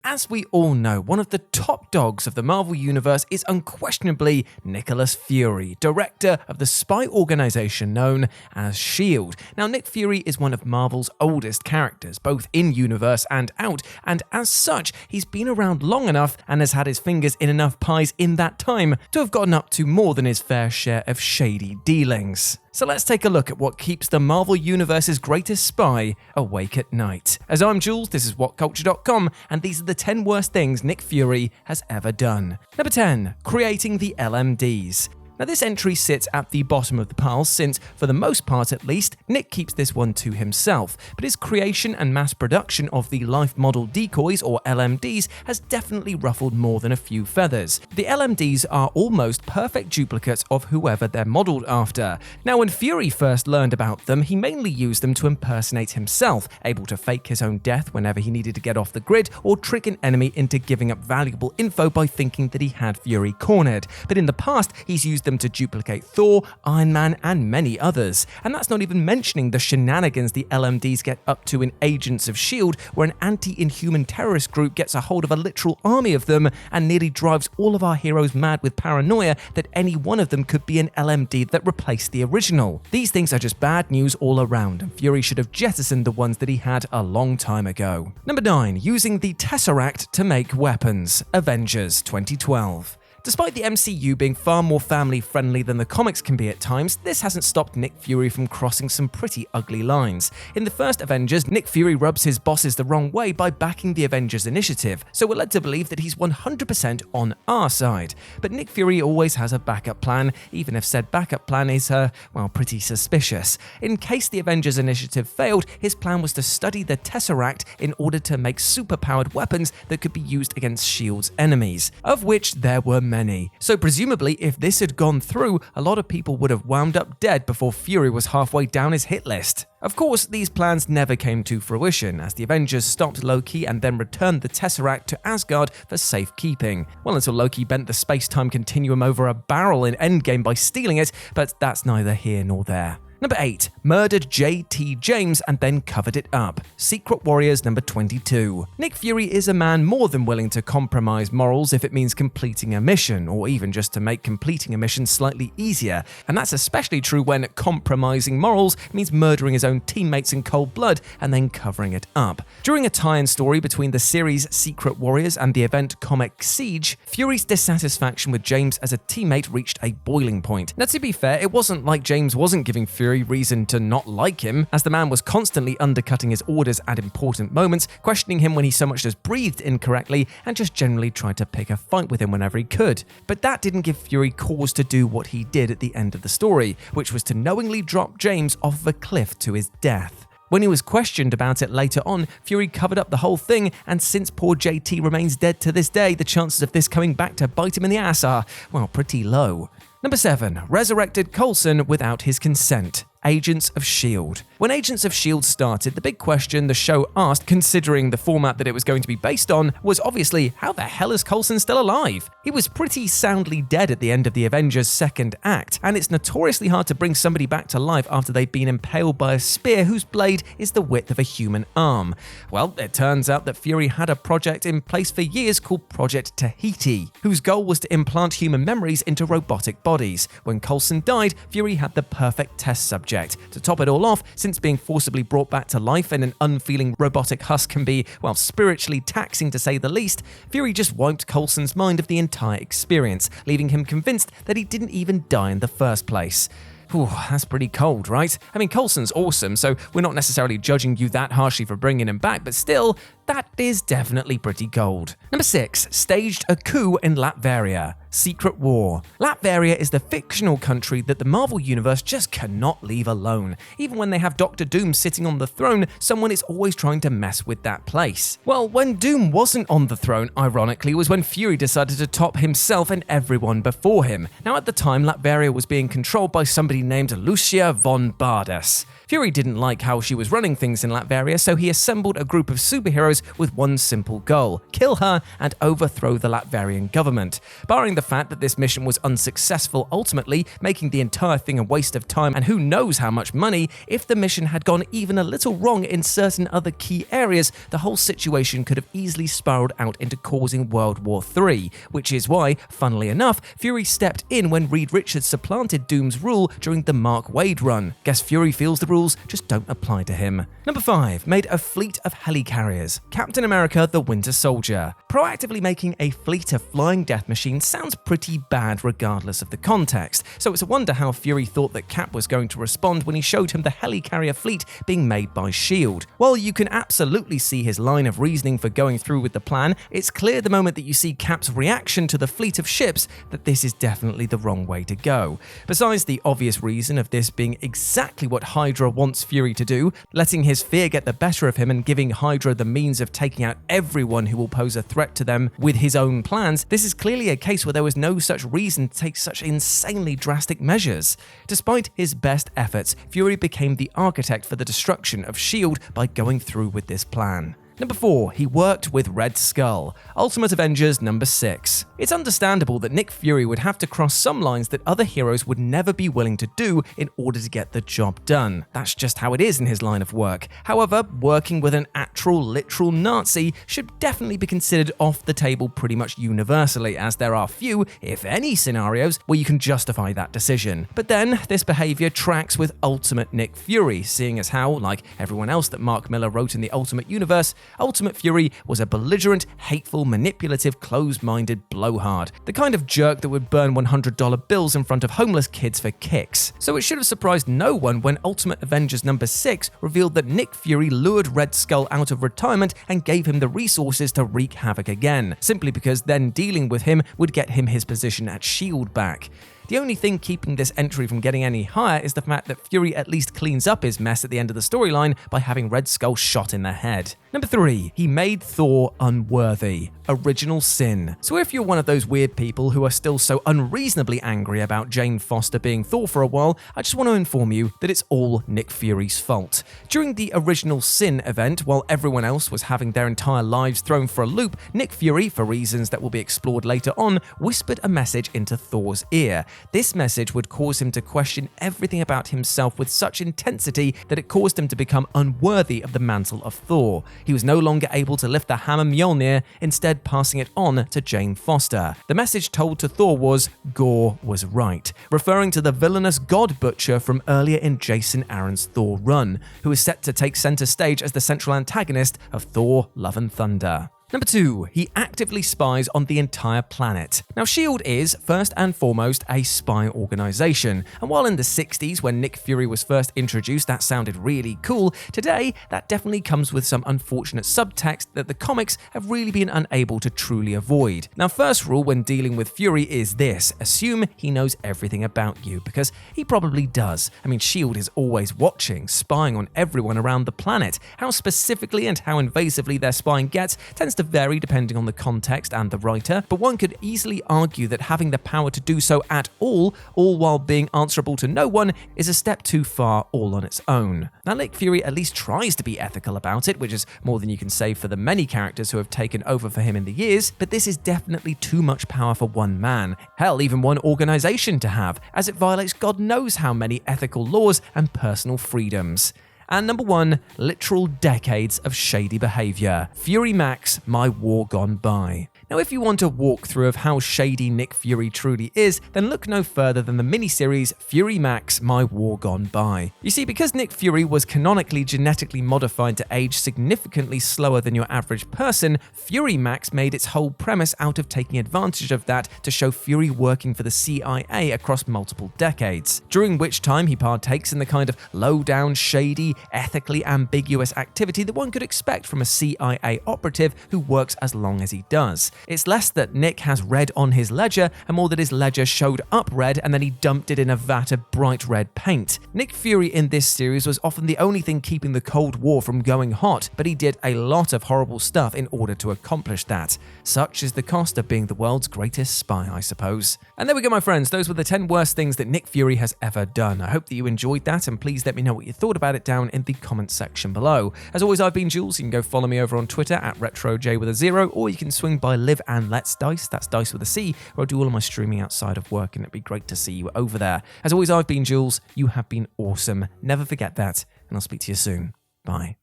As we all know, one of the top dogs of the Marvel Universe is unquestionably Nicholas Fury, director of the spy organization known as S.H.I.E.L.D. Now, Nick Fury is one of Marvel's oldest characters, both in-universe and out, and as such, he's been around long enough and has had his fingers in enough pies in that time to have gotten up to more than his fair share of shady dealings. So let's take a look at what keeps the Marvel Universe's greatest spy awake at night. As I'm Jules, this is WhatCulture.com, and these are the 10 worst things Nick Fury has ever done. Number 10. Creating the LMDs. Now, this entry sits at the bottom of the pile since, for the most part at least, Nick keeps this one to himself, but his creation and mass production of the life model decoys, or LMDs, has definitely ruffled more than a few feathers. The LMDs are almost perfect duplicates of whoever they're modeled after. Now, when Fury first learned about them, he mainly used them to impersonate himself, able to fake his own death whenever he needed to get off the grid, or trick an enemy into giving up valuable info by thinking that he had Fury cornered. But in the past, he's used them to duplicate Thor, Iron Man, and many others. And that's not even mentioning the shenanigans the LMDs get up to in Agents of S.H.I.E.L.D, where an anti-Inhuman terrorist group gets a hold of a literal army of them and nearly drives all of our heroes mad with paranoia that any one of them could be an LMD that replaced the original. These things are just bad news all around, and Fury should have jettisoned the ones that he had a long time ago. Number 9. Using the TESSERACT to make weapons. Avengers 2012. Despite the MCU being far more family-friendly than the comics can be at times, this hasn't stopped Nick Fury from crossing some pretty ugly lines. In the first Avengers, Nick Fury rubs his bosses the wrong way by backing the Avengers initiative, so we're led to believe that he's 100% on our side. But Nick Fury always has a backup plan, even if said backup plan is, pretty suspicious. In case the Avengers initiative failed, his plan was to study the Tesseract in order to make super-powered weapons that could be used against S.H.I.E.L.D's enemies, of which there were many. So presumably, if this had gone through, a lot of people would have wound up dead before Fury was halfway down his hit list. Of course, these plans never came to fruition, as the Avengers stopped Loki and then returned the Tesseract to Asgard for safekeeping. Well, until Loki bent the space-time continuum over a barrel in Endgame by stealing it, but that's neither here nor there. Number 8. Murdered J.T. James and then covered it up. Secret Warriors number 22. Nick Fury is a man more than willing to compromise morals if it means completing a mission, or even just to make completing a mission slightly easier. And that's especially true when compromising morals means murdering his own teammates in cold blood and then covering it up. During a tie-in story between the series Secret Warriors and the event Comic Siege, Fury's dissatisfaction with James as a teammate reached a boiling point. Now, to be fair, it wasn't like James wasn't giving Fury reason to not like him, as the man was constantly undercutting his orders at important moments, questioning him when he so much as breathed incorrectly, and just generally tried to pick a fight with him whenever he could. But that didn't give Fury cause to do what he did at the end of the story, which was to knowingly drop James off of a cliff to his death. When he was questioned about it later on, Fury covered up the whole thing, and since poor JT remains dead to this day, the chances of this coming back to bite him in the ass are, pretty low. Number 7. Resurrected Coulson without his consent. Agents of S.H.I.E.L.D. When Agents of S.H.I.E.L.D. started, the big question the show asked, considering the format that it was going to be based on, was obviously, how the hell is Coulson still alive? He was pretty soundly dead at the end of the Avengers' second act, and it's notoriously hard to bring somebody back to life after they've been impaled by a spear whose blade is the width of a human arm. Well, it turns out that Fury had a project in place for years called Project Tahiti, whose goal was to implant human memories into robotic bodies. When Coulson died, Fury had the perfect test subject. To top it all off, since being forcibly brought back to life in an unfeeling robotic husk can be, spiritually taxing to say the least, Fury just wiped Coulson's mind of the entire experience, leaving him convinced that he didn't even die in the first place. Whew, that's pretty cold, right? I mean, Coulson's awesome, so we're not necessarily judging you that harshly for bringing him back, but still, that is definitely pretty cold. Number 6. Staged a coup in LATVERIA. Secret War. LATVERIA is the fictional country that the Marvel Universe just cannot leave alone. Even when they have Dr. Doom sitting on the throne, someone is always trying to mess with that place. Well, when Doom wasn't on the throne, ironically, was when Fury decided to top himself and everyone before him. Now, at the time, LATVERIA was being controlled by somebody named Lucia von Bardas. Fury didn't like how she was running things in LATVERIA, so he assembled a group of superheroes heroes with one simple goal: kill her and overthrow the Latverian government. Barring the fact that this mission was unsuccessful, ultimately making the entire thing a waste of time and who knows how much money, if the mission had gone even a little wrong in certain other key areas, the whole situation could have easily spiraled out into causing World War III, which is why, funnily enough, Fury stepped in when Reed Richards supplanted Doom's rule during the Mark Waid run. Guess Fury feels the rules just don't apply to him. Number 5. Made a fleet of helicarriers. Captain America the Winter Soldier. Proactively making a fleet of flying death machines sounds pretty bad regardless of the context, so it's a wonder how Fury thought that Cap was going to respond when he showed him the helicarrier fleet being made by S.H.I.E.L.D. While you can absolutely see his line of reasoning for going through with the plan, it's clear the moment that you see Cap's reaction to the fleet of ships that this is definitely the wrong way to go. Besides the obvious reason of this being exactly what Hydra wants Fury to do, letting his fear get the better of him and giving Hydra the means of taking out everyone who will pose a threat to them with his own plans, this is clearly a case where there was no such reason to take such insanely drastic measures. Despite his best efforts, Fury became the architect for the destruction of S.H.I.E.L.D. by going through with this plan. Number 4. He worked with Red Skull. Ultimate Avengers number 6. It's understandable that Nick Fury would have to cross some lines that other heroes would never be willing to do in order to get the job done. That's just how it is in his line of work. However, working with an actual, literal Nazi should definitely be considered off the table pretty much universally, as there are few, if any, scenarios where you can justify that decision. But then, this behavior tracks with Ultimate Nick Fury, seeing as how, like everyone else that Mark Millar wrote in the Ultimate Universe, Ultimate Fury was a belligerent, hateful, manipulative, closed-minded blowhard, the kind of jerk that would burn $100 bills in front of homeless kids for kicks. So it should have surprised no one when Ultimate Avengers number 6 revealed that Nick Fury lured Red Skull out of retirement and gave him the resources to wreak havoc again, simply because then dealing with him would get him his position at S.H.I.E.L.D. back. The only thing keeping this entry from getting any higher is the fact that Fury at least cleans up his mess at the end of the storyline by having Red Skull shot in the head. Number 3. He made Thor unworthy. Original sin. So if you're one of those weird people who are still so unreasonably angry about Jane Foster being Thor for a while, I just want to inform you that it's all Nick Fury's fault. During the Original Sin event, while everyone else was having their entire lives thrown for a loop, Nick Fury, for reasons that will be explored later on, whispered a message into Thor's ear. This message would cause him to question everything about himself with such intensity that it caused him to become unworthy of the mantle of Thor. He was no longer able to lift the hammer Mjolnir, instead passing it on to Jane Foster. The message told to Thor was, "Gore was right," referring to the villainous God Butcher from earlier in Jason Aaron's Thor run, who is set to take center stage as the central antagonist of Thor: Love and Thunder. Number 2. He actively spies on the entire planet. Now, S.H.I.E.L.D. is, first and foremost, a spy organization, and while in the 60s, when Nick Fury was first introduced, that sounded really cool, today, that definitely comes with some unfortunate subtext that the comics have really been unable to truly avoid. Now, first rule when dealing with Fury is this: assume he knows everything about you, because he probably does. I mean, S.H.I.E.L.D. is always watching, spying on everyone around the planet. How specifically and how invasively their spying gets tends to vary depending on the context and the writer, but one could easily argue that having the power to do so at all while being answerable to no one, is a step too far all on its own. Now, Nick Fury at least tries to be ethical about it, which is more than you can say for the many characters who have taken over for him in the years, but this is definitely too much power for one man, hell, even one organization to have, as it violates God knows how many ethical laws and personal freedoms. And number 1, literal decades of shady behavior. Fury Max, My War Gone By. Now, if you want a walkthrough of how shady Nick Fury truly is, then look no further than the miniseries Fury Max: My War Gone By. You see, because Nick Fury was canonically genetically modified to age significantly slower than your average person, Fury Max made its whole premise out of taking advantage of that to show Fury working for the CIA across multiple decades, during which time he partakes in the kind of low-down, shady, ethically ambiguous activity that one could expect from a CIA operative who works as long as he does. It's less that Nick has red on his ledger, and more that his ledger showed up red and then he dumped it in a vat of bright red paint. Nick Fury in this series was often the only thing keeping the Cold War from going hot, but he did a lot of horrible stuff in order to accomplish that. Such is the cost of being the world's greatest spy, I suppose. And there we go, my friends. Those were the 10 worst things that Nick Fury has ever done. I hope that you enjoyed that, and please let me know what you thought about it down down in the comments section below. As always, I've been Jules. You can go follow me over on Twitter at RetroJ with a 0, or you can swing by Live and Let's Dice, that's Dice with a C, where I do all of my streaming outside of work, and it'd be great to see you over there. As always, I've been Jules. You have been awesome. Never forget that, and I'll speak to you soon. Bye.